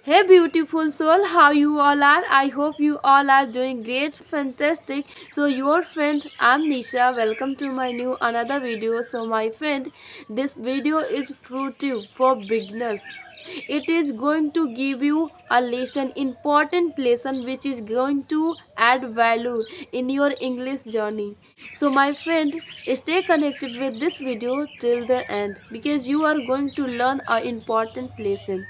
Hey beautiful soul, how you all are? I hope you all are doing great, fantastic. So your friend, I'm Nisha. Welcome to my new another video. So my friend, this video is fruitful for beginners. It is going to give you a lesson, important lesson which is going to add value in your English journey. So my friend, stay connected with this video till the end because you are going to learn an important lesson.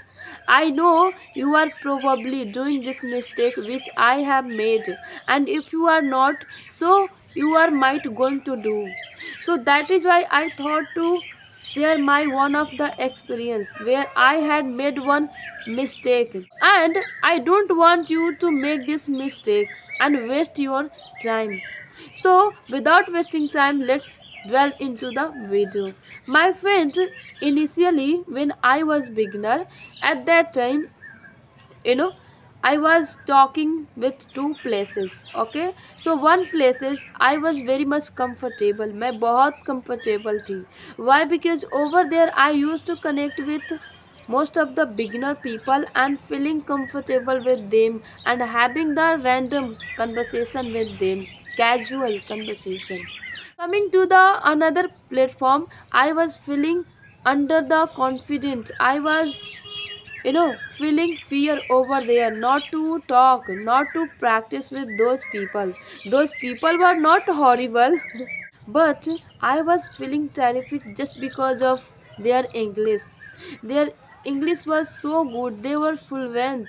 I know you are probably doing this mistake which I have made, and if you are not, so you are might going to do. So that is why I thought to share my one of the experience where I had made one mistake, and I don't want you to make this mistake and waste your time. So, without wasting time, let's dwell into the video. My friend, initially when I was beginner, at that time, you know, I was talking with two places. Okay, so one places I was very much comfortable. मैं बहुत comfortable थी. Why? Because over there I used to connect with most of the beginner people and feeling comfortable with them and having the random conversation with them, casual conversation. Coming to the another platform, I was feeling under the confident. I was, feeling fear over there, not to talk, not to practice with those people. Those people were not horrible, but I was feeling terrific just because of their English. Their English was so good, they were fluent,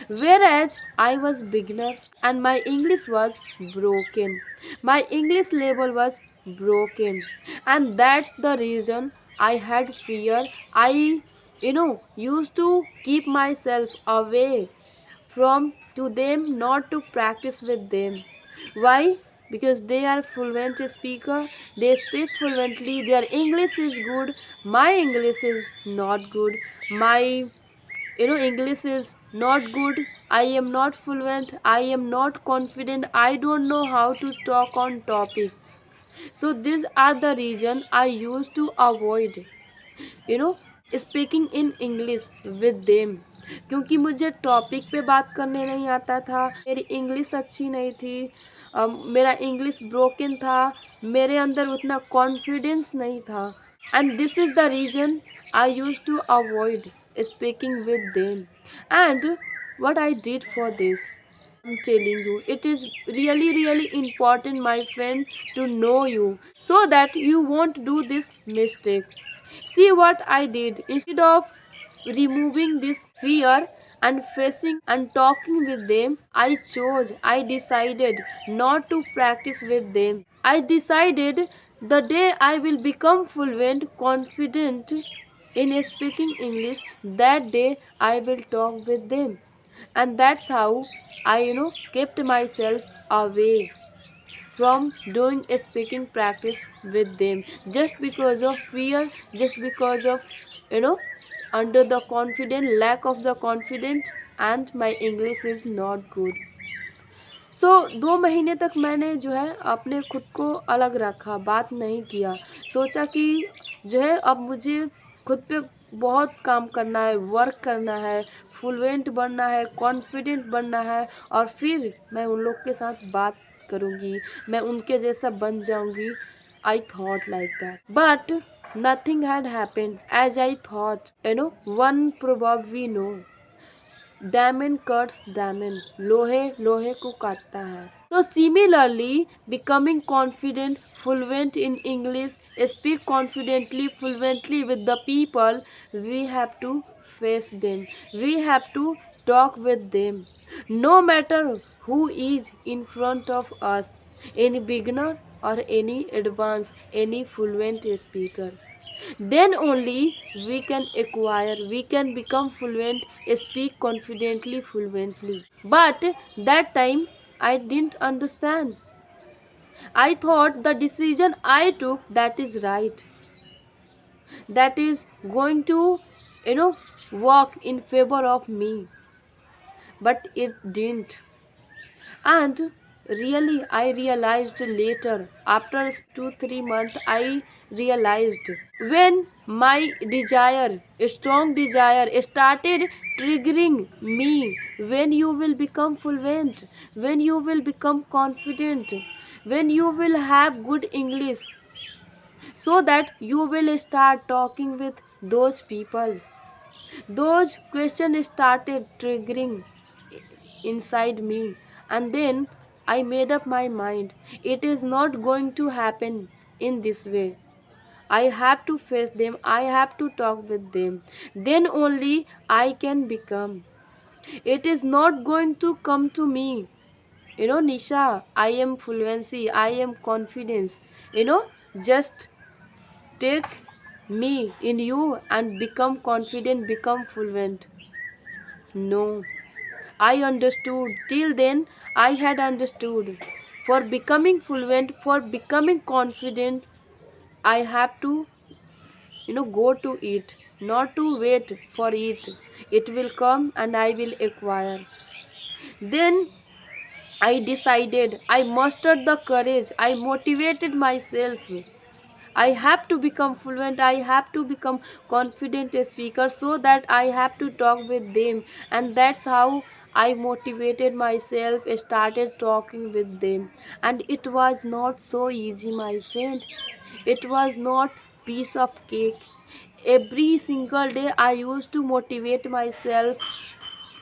whereas I was beginner and my English was broken. My English level was broken, and that's the reason I had fear. I, used to keep myself away from to them, not to practice with them. Why? Because they are fluent speaker, they speak fluently, their English is good, my English is not good. My, English is not good, I am not fluent, I am not confident, I don't know how to talk on topic. So these are the reason I used to avoid, you know speaking in English with them, क्योंकि मुझे topic पे बात करने नहीं आता था, मेरी English अच्छी नहीं थी, मेरा इंग्लिश ब्रोकन था, मेरे अंदर उतना कॉन्फिडेंस नहीं था, and this is the reason I use to avoid speaking with them. And what I did for this, I'm telling you, it is really really important, my friend, to know you so that you won't do this mistake. See what I did. Instead of removing this fear and facing and talking with them, I decided not to practice with them. I decided the day I will become fluent, confident in speaking English, that day I will talk with them. And that's how I, kept myself away from doing a speaking practice with them, just because of fear, just because of, you know under the confident, lack of the confidence, and my English is not good. सो 2 महीने तक मैंने जो है अपने खुद को अलग रखा, बात नहीं किया, सोचा कि जो है अब मुझे खुद पे बहुत काम करना है, वर्क करना है, फ्लुएंट बनना है, कॉन्फिडेंट बनना है, और फिर मैं उन लोग के साथ बात करूँगी, मैं उनके जैसा बन जाऊँगी. I thought like that, but nothing had happened as I thought. One proverb we know, diamond cuts diamond, लोहे लोहे को काटता है. तो similarly, becoming confident, fluent in English, speak confidently, fluently with the people, we have to face them. We have to talk with them. No matter who is in front of us, any beginner or any advanced, any fluent speaker. Then only we can acquire, we can become fluent, speak confidently, fluently. But that time I didn't understand. I thought the decision I took, that is right, that is going to, you know, work in favor of me. But it didn't. And Really, I realized later. After 2 3 months, I realized when my desire, a strong desire, started triggering me. When you will become fluent, when you will become confident, when you will have good English, so that you will start talking with those people. Those questions started triggering inside me, and then I made up my mind. It is not going to happen in this way. I have to face them, I have to talk with them. Then only I can become. It is not going to come to me. Nisha, I am fluency, I am confidence. Just take me in you and become confident, become fluent. No. I understood. Till then, I had understood. For becoming fluent, for becoming confident, I have to, go to it, not to wait for it. It will come and I will acquire. Then I decided, I mustered the courage, I motivated myself. I have to become fluent, I have to become confident speaker so that I have to talk with them. And that's how I motivated myself, started talking with them. And it was not so easy, my friend. It was not piece of cake. Every single day I used to motivate myself,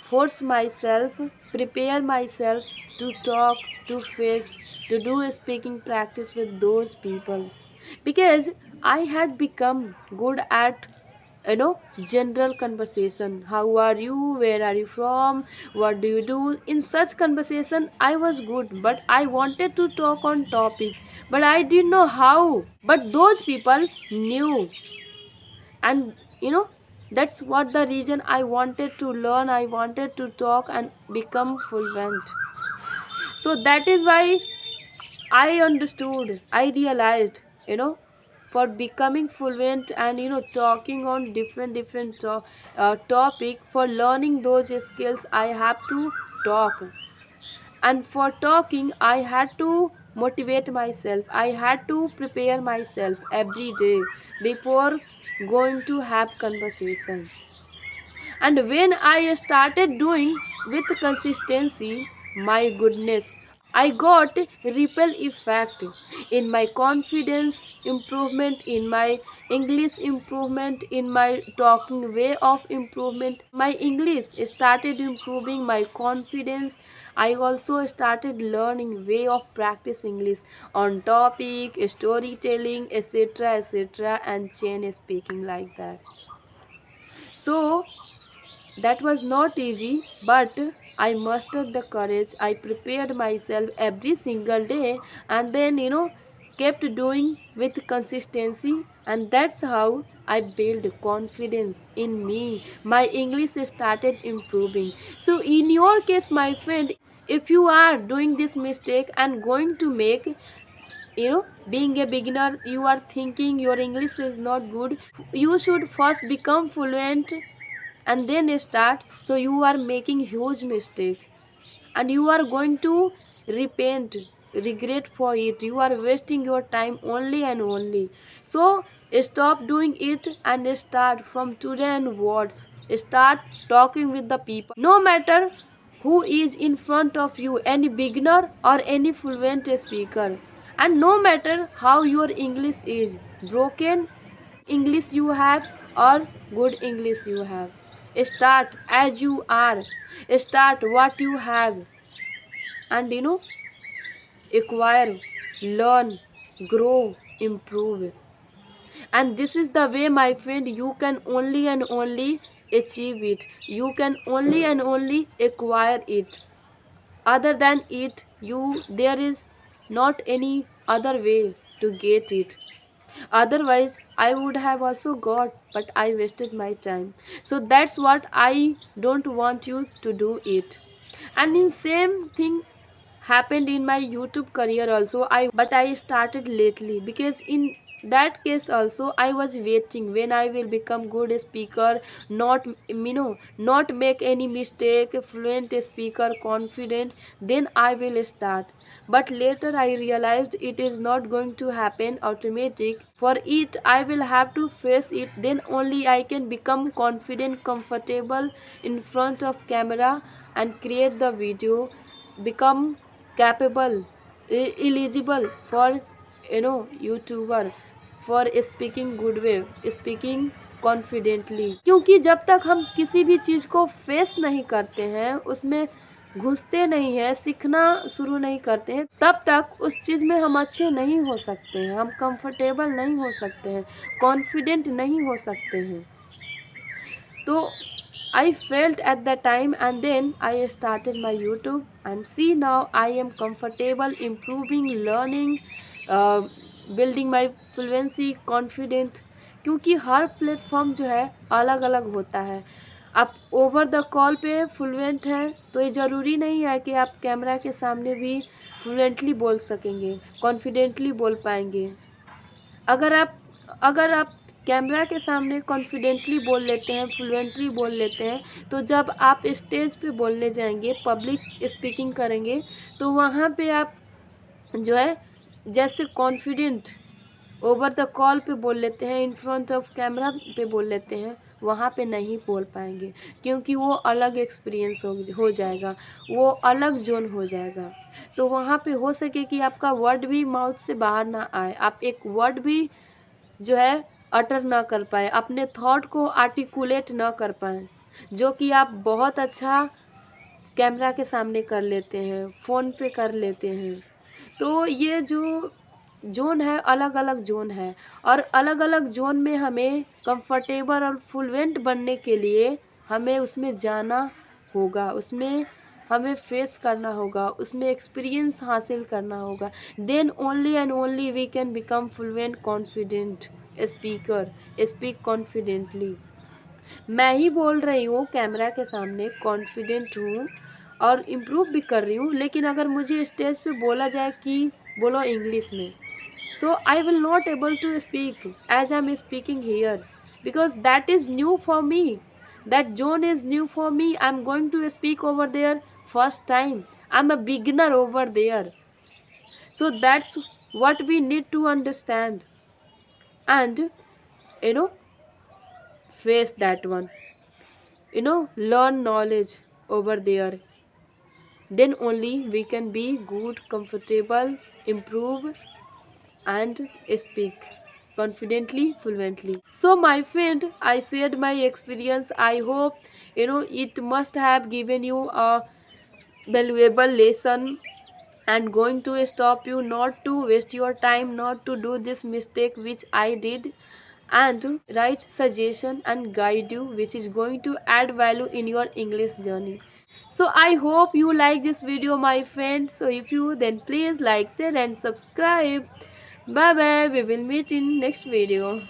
force myself, prepare myself to talk, to face, to do speaking practice with those people. Because I had become good at general conversation. How are you? Where are you from? What do you do? In such conversation I was good, but I wanted to talk on topic, but I didn't know how. But those people knew, and that's what the reason I wanted to learn, I wanted to talk and become fluent. So that is why I understood, I realized, for becoming fluent and talking on different topic, for learning those skills I have to talk. And for talking I had to motivate myself, I had to prepare myself every day before going to have conversation. And when I started doing with consistency, my goodness, I got ripple effect in my confidence improvement, in my English improvement, in my talking way of improvement. My English started improving, my confidence. I also started learning way of practice English on topic, storytelling, etc., etc., and chain speaking like that. So that was not easy, but I mustered the courage. I prepared myself every single day, and then, kept doing with consistency, and that's how I built confidence in me. My English started improving. So, in your case, my friend, if you are doing this mistake and going to make, being a beginner, you are thinking your English is not good, you should first become fluent and then start. So you are making huge mistake, and you are going to repent, regret for it. You are wasting your time only and only. So stop doing it and start from today onwards. Start talking with the people, no matter who is in front of you, any beginner or any fluent speaker. And no matter how your English is broken, English you have or good English you have, start as you are, start what you have, and acquire, learn, grow, improve. And this is the way, my friend, you can only and only achieve it. You can only and only acquire it. Other than it, there is not any other way to get it. Otherwise I would have also got, but I wasted my time. So that's what I don't want you to do it. And in same thing happened in my YouTube career also. I But I started lately, because in that case also I was waiting when I will become good speaker, not not make any mistake, fluent speaker, confident, then I will start. But later I realized it is not going to happen automatic. For it I will have to face it, then only I can become confident, comfortable in front of camera and create the video, become capable, eligible for YouTuber, for speaking good way, speaking confidently. क्योंकि जब तक हम किसी भी चीज़ को face नहीं करते हैं, उसमें घुसते नहीं हैं, सीखना शुरू नहीं करते हैं, तब तक उस चीज़ में हम अच्छे नहीं हो सकते हैं, हम कंफर्टेबल नहीं हो सकते हैं, कॉन्फिडेंट नहीं हो सकते हैं। तो I felt at that time, and then I started my YouTube, and see now I am comfortable, improving, learning, uh, building my fluency, confident। क्योंकि हर प्लेटफॉर्म जो है अलग अलग होता है। आप ओवर द कॉल पे फ्लुएंट हैं तो ये ज़रूरी नहीं है कि आप कैमरा के सामने भी फ्लुएंटली बोल सकेंगे, कॉन्फिडेंटली बोल पाएंगे। अगर आप कैमरा के सामने कॉन्फिडेंटली बोल लेते हैं, फ्लुएंटली बोल लेते हैं, तो जब आप स्टेज पे बोलने जाएंगे, पब्लिक स्पीकिंग करेंगे, तो वहाँ पे आप जो है जैसे कॉन्फिडेंट ओवर द कॉल पे बोल लेते हैं, इन फ्रंट ऑफ कैमरा पे बोल लेते हैं, वहाँ पे नहीं बोल पाएंगे। क्योंकि वो अलग एक्सपीरियंस हो जाएगा, वो अलग जोन हो जाएगा। तो वहाँ पे हो सके कि आपका वर्ड भी माउथ से बाहर ना आए, आप एक वर्ड भी जो है अटर ना कर पाए, अपने थॉट को आर्टिकुलेट ना कर पाए, जो कि आप बहुत अच्छा कैमरा के सामने कर लेते हैं, फ़ोन पे कर लेते हैं। तो ये जो जोन है, अलग अलग जोन है, और अलग अलग जोन में हमें कंफर्टेबल और फ्लुएंट बनने के लिए हमें उसमें जाना होगा, उसमें हमें फेस करना होगा, उसमें एक्सपीरियंस हासिल करना होगा। Then only and only we can become fluent, confident speaker, speak confidently. मैं ही बोल रही हूँ कैमरा के सामने, कॉन्फिडेंट हूँ और इम्प्रूव भी कर रही हूँ, लेकिन अगर मुझे स्टेज पे बोला जाए कि बोलो इंग्लिश में, so I will not able to speak as I'm speaking here, because that is new for me, that zone is new for me, I'm going to speak over there first time, I'm a beginner over there. So that's what we need to understand and you know face that one, learn knowledge over there, then only we can be good, comfortable, improve and speak confidently, fluently. So my friend, I shared my experience. I hope it must have given you a valuable lesson and going to stop you not to waste your time, not to do this mistake which I did, and write suggestion and guide you which is going to add value in your English journey. So I hope you like this video, my friend. So if you, then please like, share and subscribe. Bye bye, we will meet in next video.